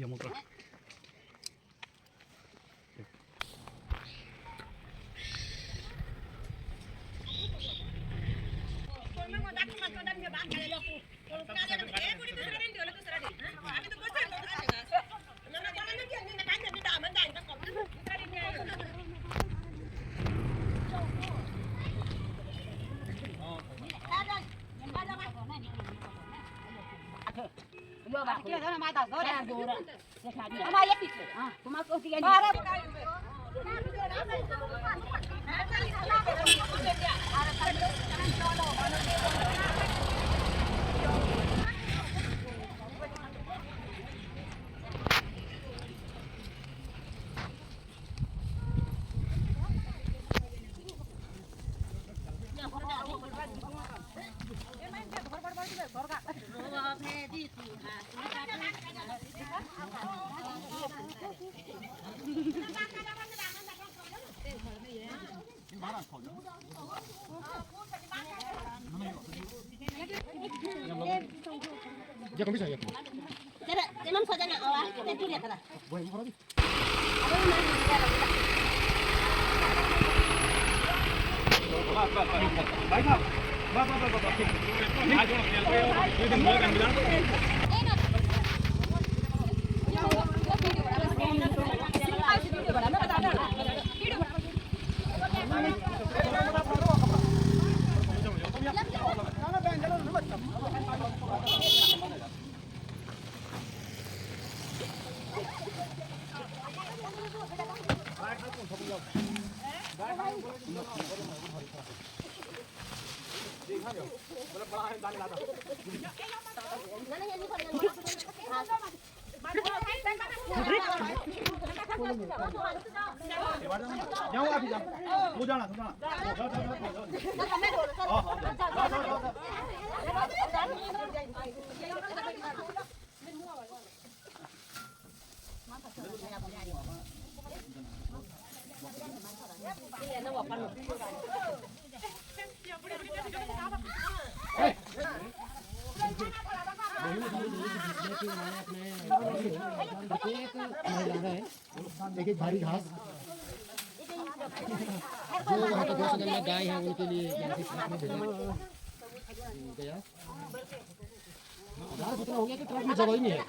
मूत्र dia kan bisa ya. Emang saja nak awak, kita lihat lah. Boleh mau lagi. जाओ आप जाओ हो जाना हो जाना देखिए भारी घास जो वहाँ पे गौशाला में गाय है उनके लिए गया घास इतना हो गया कि ट्रक में जगह ही नहीं है।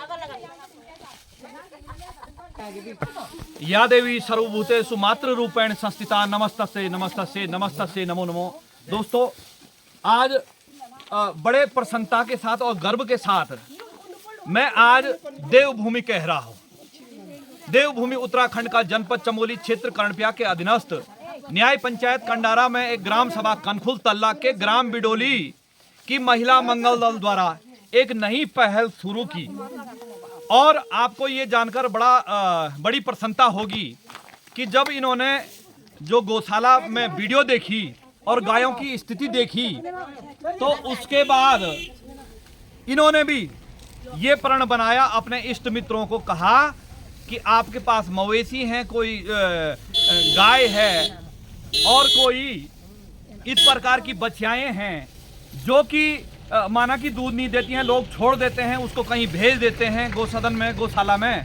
या देवी सर्वभूतेषु मातृ रूपेण संस्थिता नमस्तस्यै नमस्तस्यै नमस्तस्यै नमो नमो। दोस्तों, आज बड़े प्रसन्नता के साथ और गर्व के साथ मैं आज देवभूमि कह रहा हूँ। देवभूमि उत्तराखंड का जनपद चमोली क्षेत्र कर्णप्या के अधीनस्थ न्याय पंचायत कंडारा में एक ग्राम सभा कनखुल तल्ला के ग्राम बिडोली की महिला मंगल दल द्वारा एक नई पहल शुरू की और आपको ये जानकर बड़ी प्रसन्नता होगी कि जब इन्होंने जो गौशाला में वीडियो देखी और गायों की स्थिति देखी तो उसके बाद इन्होंने भी ये प्रण बनाया, अपने इष्ट मित्रों को कहा कि आपके पास मवेशी हैं, कोई गाय है और कोई इस प्रकार की बछियाएं हैं जो कि माना कि दूध नहीं देती हैं, लोग छोड़ देते हैं, उसको कहीं भेज देते हैं गौसदन में, गौशाला में।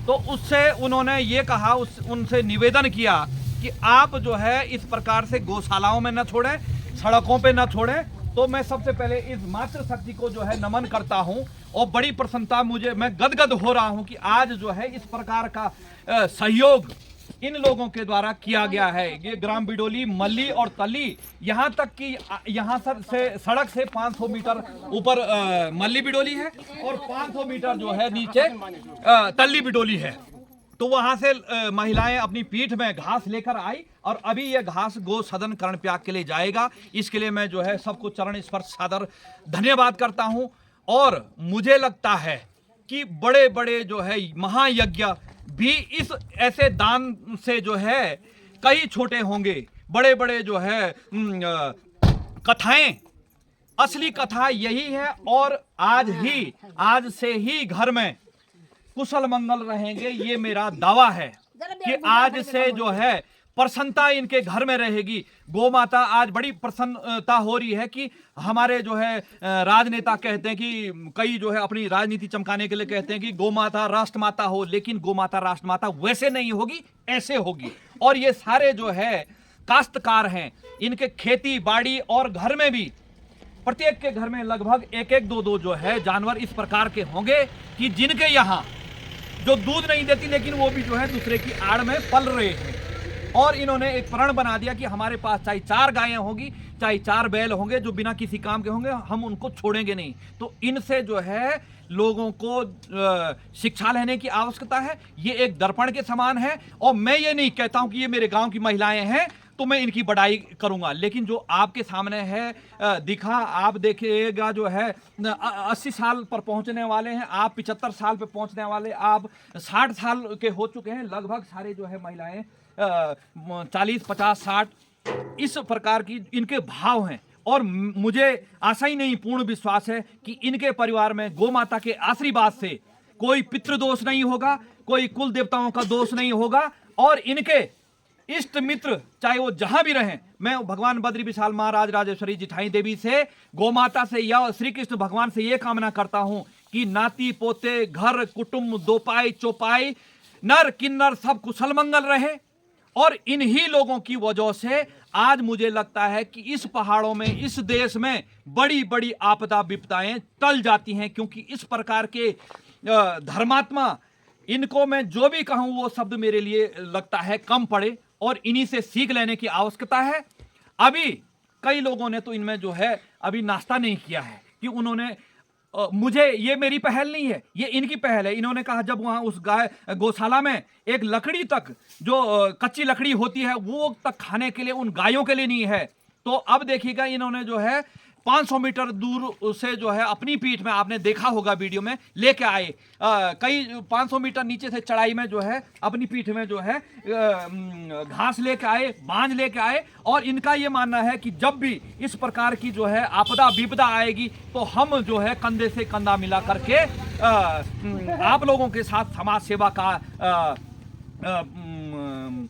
तो उससे उन्होंने ये कहा, उनसे निवेदन किया कि आप जो है इस प्रकार से गौशालाओं में न छोड़ें, सड़कों पे न छोड़ें। तो मैं सबसे पहले इस मातृशक्ति को जो है नमन करता हूं और बड़ी प्रसन्नता मैं गदगद हो रहा हूं कि आज जो है इस प्रकार का सहयोग इन लोगों के द्वारा किया गया है। ये ग्राम बिडोली, मल्ली और तल्ली, यहाँ तक कि यहाँ से सड़क से 500 मीटर ऊपर मल्ली बिडोली है और 500 मीटर जो है नीचे तल्ली बिडोली है। तो वहां से महिलाएं अपनी पीठ में घास लेकर आई और अभी यह घास गो सदन कर्णप्याग के लिए जाएगा। इसके लिए मैं जो है सबको चरण स्पर्श सादर धन्यवाद करता हूं। और मुझे लगता है कि बड़े बड़े जो है महायज्ञ भी इस ऐसे दान से जो है कई छोटे होंगे। बड़े बड़े जो है कथाएं, असली कथा यही है। और आज से ही घर में कुशल मंगल रहेंगे, ये मेरा दावा है कि आज से जो है प्रसन्नता इनके घर में रहेगी। गौ माता आज बड़ी प्रसन्नता हो रही है कि हमारे जो है राजनेता कहते हैं कि कई जो है अपनी राजनीति चमकाने के लिए कहते हैं कि गौ माता राष्ट्र माता हो, लेकिन गौ माता राष्ट्र माता वैसे नहीं होगी, ऐसे होगी। और ये सारे जो है काश्तकार हैं, इनके खेती बाड़ी और घर में भी प्रत्येक के घर में लगभग एक एक दो दो जो है जानवर इस प्रकार के होंगे कि जिनके यहाँ जो दूध नहीं देती लेकिन वो भी जो है दूसरे की आड़ में पल रहे हैं। और इन्होंने एक प्रण बना दिया कि हमारे पास चाहे 4 गायें होंगी, चाहे 4 बैल होंगे जो बिना किसी काम के होंगे, हम उनको छोड़ेंगे नहीं। तो इनसे जो है लोगों को शिक्षा लेने की आवश्यकता है। ये एक दर्पण के समान है। और मैं ये नहीं कहता हूं कि ये मेरे गांव की महिलाएं हैं तो मैं इनकी बड़ाई करूंगा, लेकिन जो आपके सामने है दिखा, आप देखिएगा जो है 80 साल पर पहुंचने वाले हैं, आप 75 साल पर पहुंचने वाले, आप 60 साल के हो चुके हैं, लगभग सारे जो है महिलाएं 40, 50, 60 इस प्रकार की इनके भाव हैं। और मुझे आशा ही नहीं, पूर्ण विश्वास है कि इनके परिवार में गौ माता के आशीर्वाद से कोई पितृदोष नहीं होगा, कोई कुल देवताओं का दोष नहीं होगा। और इनके इष्ट मित्र चाहे वो जहां भी रहें, मैं भगवान बद्री विशाल महाराज राजेश्वरी जिठाई देवी से, गौ माता से या श्री कृष्ण भगवान से ये कामना करता हूं कि नाती पोते घर कुटुंब दोपाई चौपाई नर किन्नर सब कुशल मंगल रहे। और इन्हीं लोगों की वजह से आज मुझे लगता है कि इस पहाड़ों में, इस देश में बड़ी बड़ी आपदा विपदाएं टल जाती हैं, क्योंकि इस प्रकार के धर्मात्मा, इनको मैं जो भी कहूं वो शब्द मेरे लिए लगता है कम पड़े और इन्हीं से सीख लेने की आवश्यकता है। अभी कई लोगों ने तो इनमें जो है अभी नाश्ता नहीं किया है कि उन्होंने मुझे, ये मेरी पहल नहीं है, ये इनकी पहल है। इन्होंने कहा जब वहां उस गाय गौशाला में एक लकड़ी तक जो कच्ची लकड़ी होती है वो तक खाने के लिए उन गायों के लिए नहीं है, तो अब देखिएगा इन्होंने जो है 500 मीटर दूर से जो है अपनी पीठ में, आपने देखा होगा वीडियो में, लेके आए कई 500 मीटर नीचे से चढ़ाई में जो है अपनी पीठ में जो है घास लेके आए, बांझ लेके आए। और इनका ये मानना है कि जब भी इस प्रकार की जो है आपदा विपदा आएगी तो हम जो है कंधे से कंधा मिला करके आप लोगों के साथ समाज सेवा का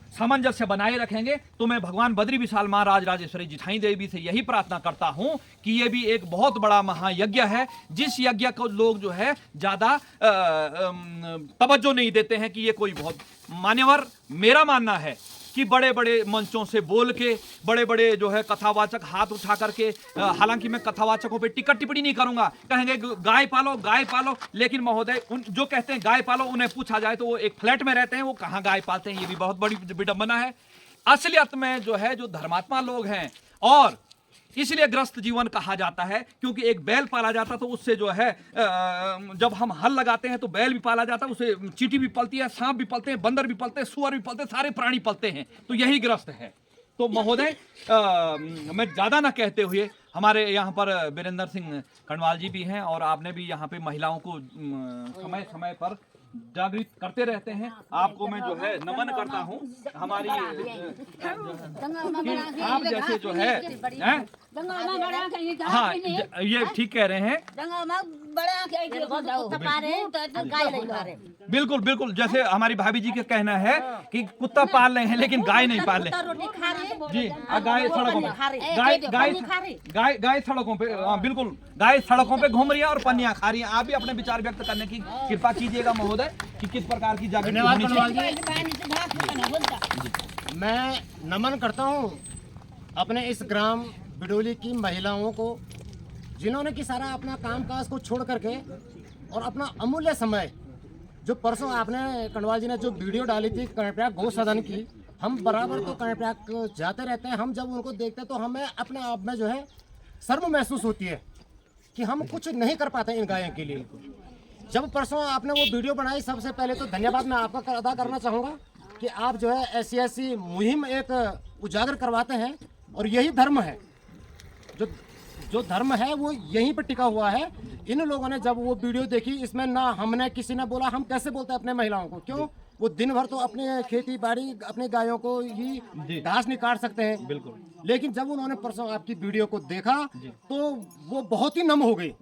सामंजस्य बनाए रखेंगे। तो मैं भगवान बद्री विशाल महाराज राजेश्वरी जिठाई देवी से यही प्रार्थना करता हूं कि ये भी एक बहुत बड़ा महायज्ञ है, जिस यज्ञ को लोग जो है ज्यादा तवज्जो नहीं देते हैं कि ये कोई बहुत मान्यवर। मेरा मानना है कि बड़े बड़े मंचों से बोल के, बड़े बड़े जो है कथावाचक हाथ उठा करके, हालांकि मैं कथावाचकों पे टिक्का टिप्पणी नहीं करूंगा, कहेंगे गाय पालो गाय पालो, लेकिन महोदय जो कहते हैं गाय पालो उन्हें पूछा जाए तो वो एक फ्लैट में रहते हैं, वो कहाँ गाय पालते हैं, ये भी बहुत बड़ी विडंबना है। असलियत में जो है जो धर्मात्मा लोग हैं, और इसलिए ग्रस्त जीवन कहा जाता है क्योंकि एक बैल पाला जाता तो उससे जो है जब हम हल लगाते हैं तो बैल भी पाला जाता है, उससे चींटी भी पलती है, सांप भी पलते हैं, बंदर भी पलते हैं, सुअर भी पलते हैं, सारे प्राणी पलते हैं। तो यही ग्रस्त है। तो महोदय मैं ज़्यादा ना कहते हुए, हमारे यहाँ पर वीरेंद्र सिंह खंडवाल जी भी हैं और आपने भी यहाँ पे महिलाओं को समय समय पर जागृत करते रहते हैं। आपको मैं जो है नमन करता हूँ। हमारी आप जैसे जो है हाँ, ये ठीक कह रहे हैं। बिल्कुल बिल्कुल, जैसे हमारी भाभी जी का कहना है कि कुत्ता पाल रहे हैं लेकिन गाय नहीं पाल रहे जी। गाय सड़कों पे, गाय सड़कों पे, बिल्कुल गाय सड़कों पे घूम रही है और पन्नियां खा रही है। आप भी अपने विचार व्यक्त करने की कृपा कीजिएगा महोदय कि किस प्रकार की जागृति होनी चाहिए। मैं नमन करता हूँ अपने इस ग्राम बिडोली की महिलाओं को, जिन्होंने कि सारा अपना कामकाज को छोड़ करके और अपना अमूल्य समय, जो परसों आपने खंडवाल जी ने जो वीडियो डाली थी कर्णप्रयाग गौ सदन की, हम बराबर तो कर्णप्रयाग जाते रहते हैं। हम जब उनको देखते हैं तो हमें अपने आप में जो है शर्म महसूस होती है कि हम कुछ नहीं कर पाते इन गायों के लिए। जब परसों आपने वो वीडियो बनाई, सबसे पहले तो धन्यवाद मैं आपका अदा करना चाहूँगा कि आप जो है ऐसी मुहिम एक उजागर करवाते हैं। और यही धर्म है, जो धर्म है वो यहीं पर टिका हुआ है। इन लोगों ने जब वो वीडियो देखी, इसमें ना हमने किसी ने बोला, हम कैसे बोलते हैं अपने महिलाओं को, क्यों वो दिन भर तो अपने खेती बाड़ी अपने गायों को ही घास नहीं काट सकते हैं। बिल्कुल। लेकिन जब उन्होंने परसों आपकी वीडियो को देखा तो वो बहुत ही नम हो गई।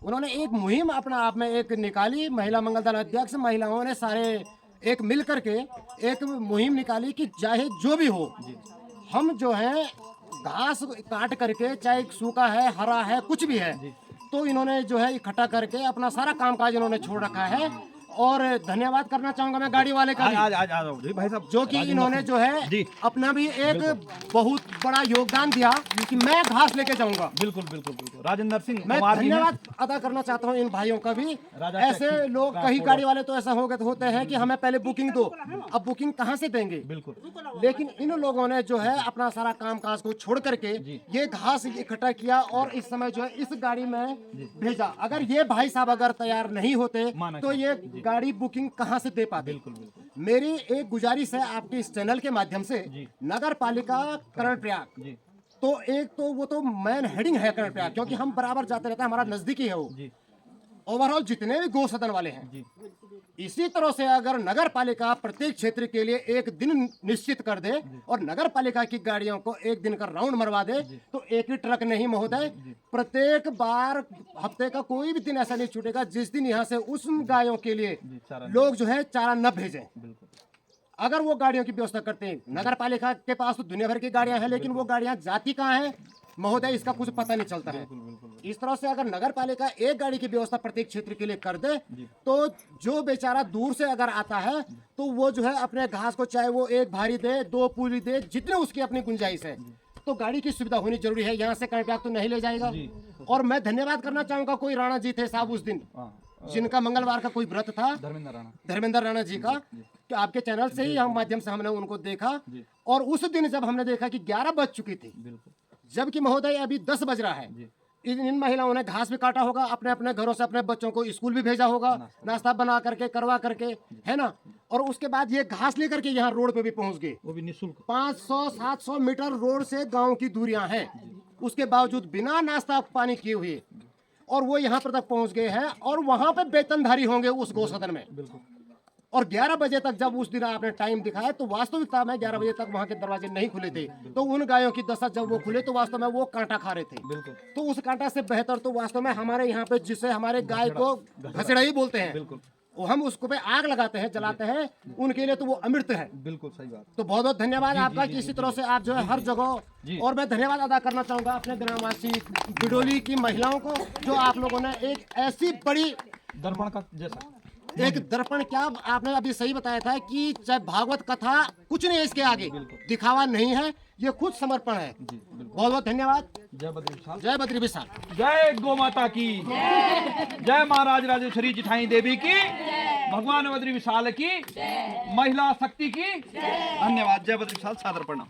उन्होंने एक मुहिम अपना आप में एक निकाली। महिला मंगल दल अध्यक्ष, महिलाओं ने सारे एक मिल करके एक मुहिम निकाली कि चाहे जो भी हो, हम जो है घास काट करके, चाहे सूखा है हरा है कुछ भी है, तो इन्होंने जो है इकट्ठा करके अपना सारा कामकाज इन्होंने छोड़ रखा है। और धन्यवाद करना चाहूंगा मैं गाड़ी वाले का भी, जी भाई साहब, जो कि इन्होंने जो है जी। अपना भी एक बहुत बड़ा योगदान दिया कि मैं घास लेके जाऊंगा। बिल्कुल बिल्कुल बिल्कुल। राजेंद्र सिंह मैं कुमार जी हैं। धन्यवाद अदा करना चाहता हूँ इन भाइयों का भी। राजा ऐसे टैक्सी लोग का कई थोड़ा- गाड़ी वाले तो ऐसा होते हैं कि हमें पहले बुकिंग दो, अब बुकिंग कहाँ से देंगे। बिल्कुल। लेकिन इन लोगों ने जो है अपना सारा कामकाज को छोड़ करके ये घास इकट्ठा किया और इस समय जो है इस गाड़ी में भेजा। अगर ये भाई साहब अगर तैयार नहीं होते माना तो ये गाड़ी बुकिंग कहाँ से दे पाते। बिल्कुल बिल्कुल। मेरी एक गुजारिश है आपके इस चैनल के माध्यम से, नगर पालिका कर्णप्रयाग, जी तो एक तो वो तो मैन हेडिंग है कर्णप्रयाग, क्योंकि हम बराबर जाते रहते हैं, हमारा नजदीकी है वो। जी ओवरऑल जितने भी गौ सदन वाले हैं, जी इसी तरह से अगर नगर पालिका प्रत्येक क्षेत्र के लिए एक दिन निश्चित कर दे और नगर पालिका की गाड़ियों को एक दिन का राउंड मरवा दे, तो एक ही ट्रक नहीं महोदय, प्रत्येक बार हफ्ते का कोई भी दिन ऐसा नहीं छूटेगा जिस दिन यहाँ से उस गायों के लिए लोग जो है चारा न भेजें। बिल्कुल। अगर वो गाड़ियों की व्यवस्था करते हैं, नगर पालिका के पास तो दुनिया भर की गाड़ियां हैं, लेकिन वो गाड़ियां जाती कहाँ हैं महोदय, इसका कुछ पता नहीं चलता है। इस तरह से अगर नगर पालिका एक गाड़ी की व्यवस्था प्रत्येक क्षेत्र के लिए कर दे, तो जो बेचारा दूर से अगर आता है तो वो जो है अपने घास को, चाहे वो एक भारी दे, दो पूरी दे, जितने उसकी अपनी गुंजाइश है, तो गाड़ी की सुविधा होनी जरूरी है। यहाँ से कर्णप्रयाग तो नहीं ले जाएगा। और मैं धन्यवाद करना चाहूंगा, कोई राणा जी थे साहब उस दिन, जिनका मंगलवार का कोई व्रत था, धर्मेंद्र राणा जी का, कि आपके चैनल से ही हम माध्यम से हमने उनको देखा। और उस दिन जब हमने देखा कि 11 बज चुकी थी, जबकि महोदय अभी 10 बज रहा है, इन महिलाओं ने घास भी काटा होगा, अपने अपने घरों से अपने बच्चों को स्कूल भी भेजा होगा, नाश्ता बना करके करवा करके, है ना। और उसके बाद ये घास लेकर के यहाँ रोड पे भी पहुंच गए, वो भी निःशुल्क। 500-700 मीटर रोड से गांव की दूरियां हैं, उसके बावजूद बिना नाश्ता पानी किए हुए और वो यहाँ पर तक पहुंच गए हैं और वहां पे वेतनधारी होंगे उस गौ सदन में। और 11 बजे तक जब उस दिन आपने टाइम दिखाया, तो वास्तविकता में 11 बजे तक वहां के दरवाजे नहीं खुले थे। तो उन गायों की दशा जब वो खुले तो वास्तव में वो कांटा खा रहे थे। तो उस कांटा से बेहतर तो वास्तव में हमारे यहाँ पे जिसे हमारे गाय को घसड़ा ही बोलते हैं, वो हम उसको पे आग लगाते हैं, जलाते हैं, उनके लिए तो वो अमृत है। बिल्कुल सही बात। तो बहुत बहुत धन्यवाद आपका कि इसी तरह से आप जो है हर जगह। और मैं धन्यवाद अदा करना चाहूंगा अपने ग्रामवासी बिडोली की महिलाओं को, जो आप लोगों ने एक ऐसी बड़ी दर्पण का जैसा एक दर्पण, क्या आपने अभी सही बताया था कि चाहे भागवत कथा कुछ नहीं है इसके आगे, दिखावा नहीं है, ये खुद समर्पण है। बहुत बहुत धन्यवाद। जय बद्री विशाल। जय बद्री विशाल। जय गौ माता की जय। महाराज राजेश्वरी जिठाई देवी की, भगवान बद्री विशाल की, महिला शक्ति की धन्यवाद। जय बद्री विशाल। सादर प्रणाम।